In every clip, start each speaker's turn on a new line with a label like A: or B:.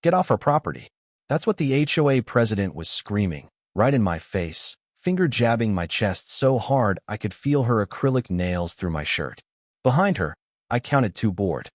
A: Get off our property. That's what the HOA president was screaming, right in my face, finger jabbing my chest so hard I could feel her acrylic nails through my shirt. Behind her, I counted 2 board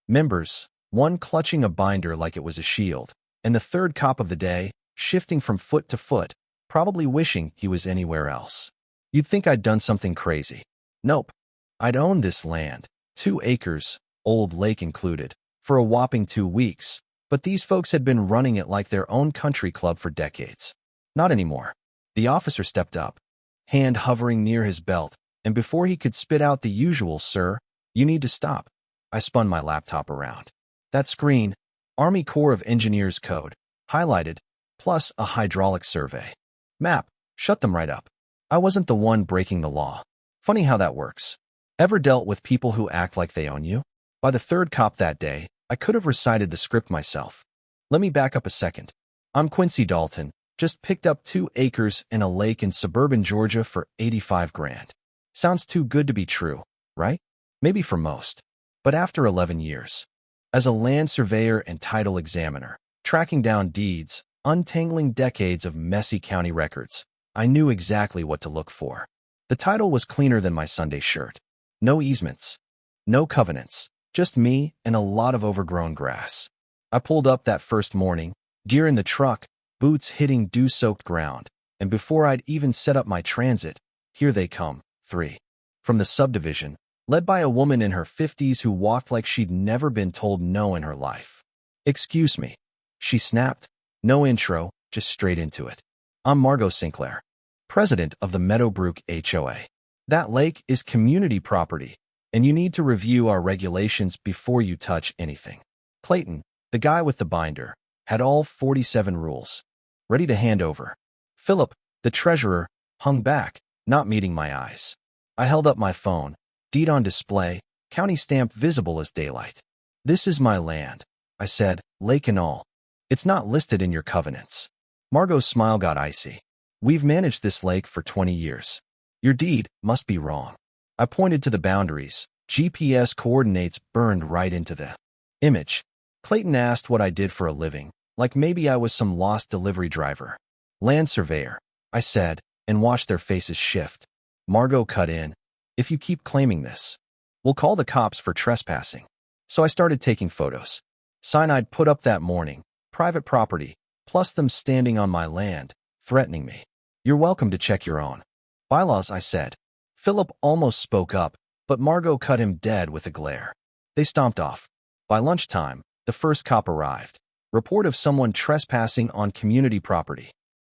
A: members, one clutching a binder like it was a shield, and the third cop of the day, shifting from foot to foot, probably wishing he was anywhere else. You'd think I'd done something crazy. Nope. I'd owned this land, 2 acres, old lake included, for a whopping 2 weeks, but these folks had been running it like their own country club for decades. Not anymore. The officer stepped up, hand hovering near his belt, and before he could spit out the usual, "Sir, you need to stop," I spun my laptop around. That screen, Army Corps of Engineers code, highlighted, plus a hydraulic survey. Map, shut them right up. I wasn't the one breaking the law. Funny how that works. Ever dealt with people who act like they own you? By the 3rd cop that day, I could have recited the script myself. Let me back up a second. I'm Quincy Dalton, just picked up 2 acres and a lake in suburban Georgia for 85 grand. Sounds too good to be true, right? Maybe for most. But after 11 years, as a land surveyor and title examiner, tracking down deeds, untangling decades of messy county records, I knew exactly what to look for. The title was cleaner than my Sunday shirt. No easements, no covenants, just me and a lot of overgrown grass. I pulled up that first morning, gear in the truck, boots hitting dew-soaked ground, and before I'd even set up my transit, here they come, 3. From the subdivision, led by a woman in her 50s who walked like she'd never been told no in her life. "Excuse me," she snapped. No intro, just straight into it. "I'm Margot Sinclair, president of the Meadowbrook HOA. That lake is community property, and you need to review our regulations before you touch anything." Clayton, the guy with the binder, had all 47 rules, ready to hand over. Philip, the treasurer, hung back, not meeting my eyes. I held up my phone, deed on display, county stamp visible as daylight. "This is my land," I said, "lake and all. It's not listed in your covenants." Margot's smile got icy. "We've managed this lake for 20 years. Your deed must be wrong." I pointed to the boundaries. GPS coordinates burned right into the image. Clayton asked what I did for a living, like maybe I was some lost delivery driver. "Land surveyor," I said, and watched their faces shift. Margot cut in. "If you keep claiming this, we'll call the cops for trespassing." So I started taking photos. Sign I'd put up that morning, private property, plus them standing on my land, threatening me. "You're welcome to check your own bylaws," I said. Philip almost spoke up, but Margot cut him dead with a glare. They stomped off. By lunchtime, the first cop arrived. Report of someone trespassing on community property.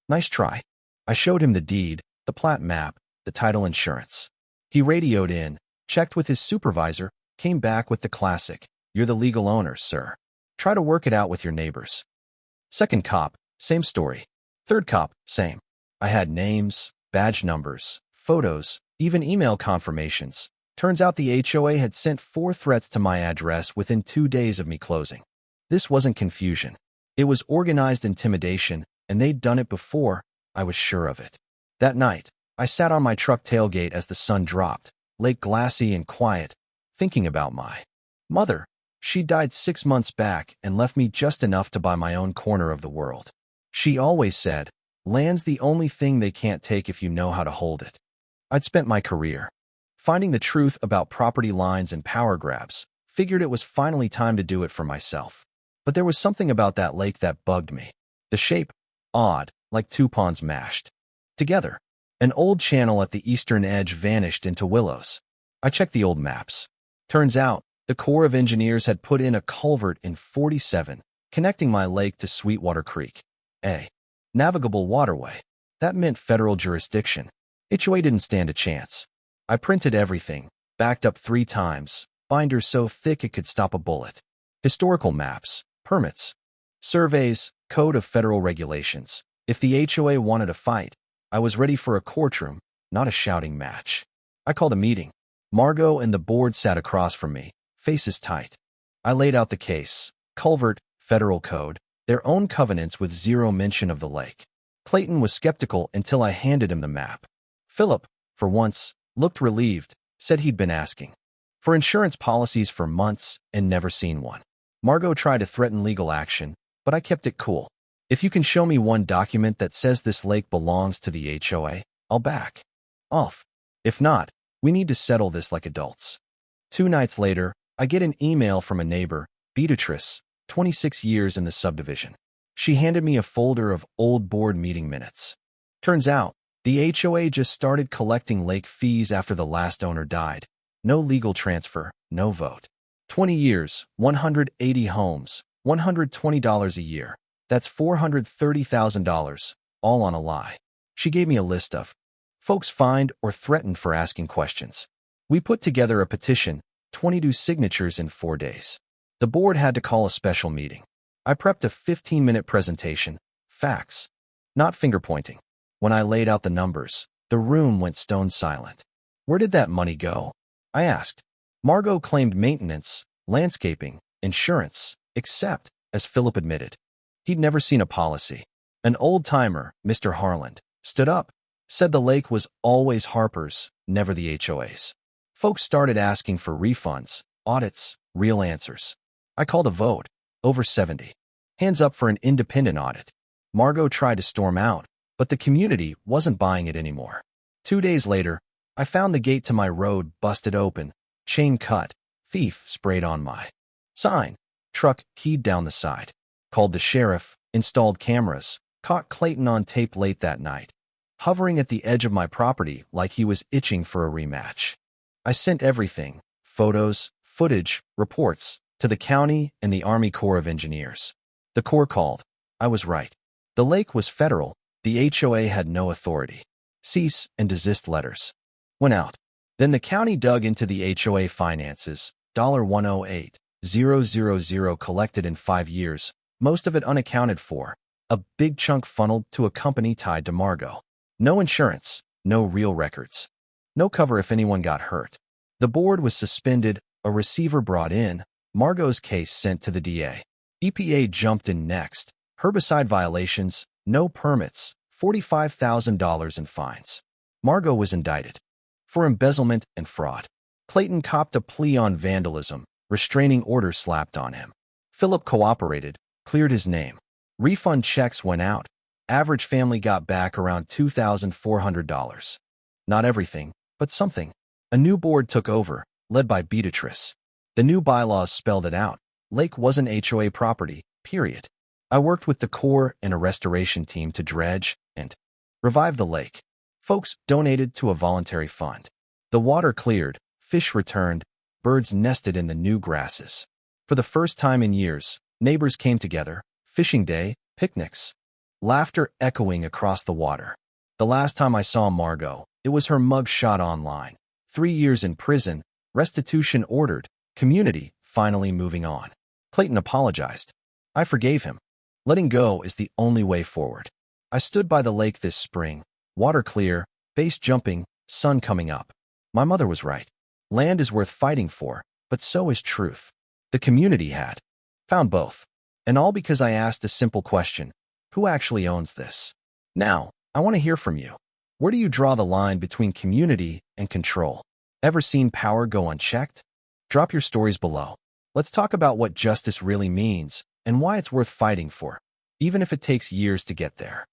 A: "Nice try." I showed him the deed, the plat map, the title insurance. He radioed in, checked with his supervisor, came back with the classic, "You're the legal owner, sir. Try to work it out with your neighbors." Second cop, same story. Third cop, same. I had names, badge numbers, photos, even email confirmations. Turns out the HOA had sent 4 threats to my address within 2 days of me closing. This wasn't confusion. It was organized intimidation, and they'd done it before. I was sure of it. That night, I sat on my truck tailgate as the sun dropped, lake glassy and quiet, thinking about my mother. She died 6 months back and left me just enough to buy my own corner of the world. She always said, "Land's the only thing they can't take if you know how to hold it." I'd spent my career finding the truth about property lines and power grabs, figured it was finally time to do it for myself. But there was something about that lake that bugged me. The shape, odd, like 2 ponds mashed together. An old channel at the eastern edge vanished into willows. I checked the old maps. Turns out, the Corps of Engineers had put in a culvert in 47, connecting my lake to Sweetwater Creek, a navigable waterway. That meant federal jurisdiction. HOA didn't stand a chance. I printed everything, backed up 3 times, binder so thick it could stop a bullet. Historical maps, permits, surveys, code of federal regulations. If the HOA wanted a fight, I was ready for a courtroom, not a shouting match. I called a meeting. Margot and the board sat across from me, faces tight. I laid out the case, culvert, federal code, their own covenants with 0 mention of the lake. Clayton was skeptical until I handed him the map. Philip, for once, looked relieved, said he'd been asking for insurance policies for months and never seen one. Margot tried to threaten legal action, but I kept it cool. If you can show me one document that says this lake belongs to the HOA, I'll back off. If not, we need to settle this like adults. 2 nights later, I get an email from a neighbor, Beatrice, 26 years in the subdivision. She handed me a folder of old board meeting minutes. Turns out, the HOA just started collecting lake fees after the last owner died. No legal transfer, no vote. 20 years, 180 homes, $120 a year. That's $430,000, all on a lie. She gave me a list of folks fined or threatened for asking questions. We put together a petition, 22 signatures in 4 days. The board had to call a special meeting. I prepped a 15-minute presentation, facts, not finger-pointing. When I laid out the numbers, the room went stone silent. Where did that money go? I asked. Margot claimed maintenance, landscaping, insurance, except, as Philip admitted, he'd never seen a policy. An old-timer, Mr. Harland, stood up, said the lake was always Harper's, never the HOA's. Folks started asking for refunds, audits, real answers. I called a vote, over 70. Hands up for an independent audit. Margot tried to storm out, but the community wasn't buying it anymore. 2 days later, I found the gate to my road busted open, chain cut, thief sprayed on my sign, truck keyed down the side. Called the sheriff, installed cameras, caught Clayton on tape late that night, hovering at the edge of my property like he was itching for a rematch. I sent everything, photos, footage, reports, to the county and the Army Corps of Engineers. The Corps called. I was right. The lake was federal. The HOA had no authority. Cease and desist letters went out. Then the county dug into the HOA finances, $108,000 collected in 5 years, most of it unaccounted for. A big chunk funneled to a company tied to Margot. No insurance, no real records. No cover if anyone got hurt. The board was suspended, a receiver brought in, Margot's case sent to the DA. EPA jumped in next. Herbicide violations, no permits, $45,000 in fines. Margot was indicted for embezzlement and fraud. Clayton copped a plea on vandalism, restraining order slapped on him. Philip cooperated, cleared his name. Refund checks went out. Average family got back around $2,400. Not everything, but something. A new board took over, led by Beatrice. The new bylaws spelled it out. Lake wasn't HOA property, period. I worked with the Corps and a restoration team to dredge and revive the lake. Folks donated to a voluntary fund. The water cleared, fish returned, birds nested in the new grasses. For the first time in years, neighbors came together, fishing day, picnics, laughter echoing across the water. The last time I saw Margot, it was her mug shot online. 3 years in prison, restitution ordered, community finally moving on. Clayton apologized. I forgave him. Letting go is the only way forward. I stood by the lake this spring, water clear, base jumping, sun coming up. My mother was right. Land is worth fighting for, but so is truth. The community had found both. And all because I asked a simple question: who actually owns this? Now, I want to hear from you. Where do you draw the line between community and control? Ever seen power go unchecked? Drop your stories below. Let's talk about what justice really means and why it's worth fighting for, even if it takes years to get there.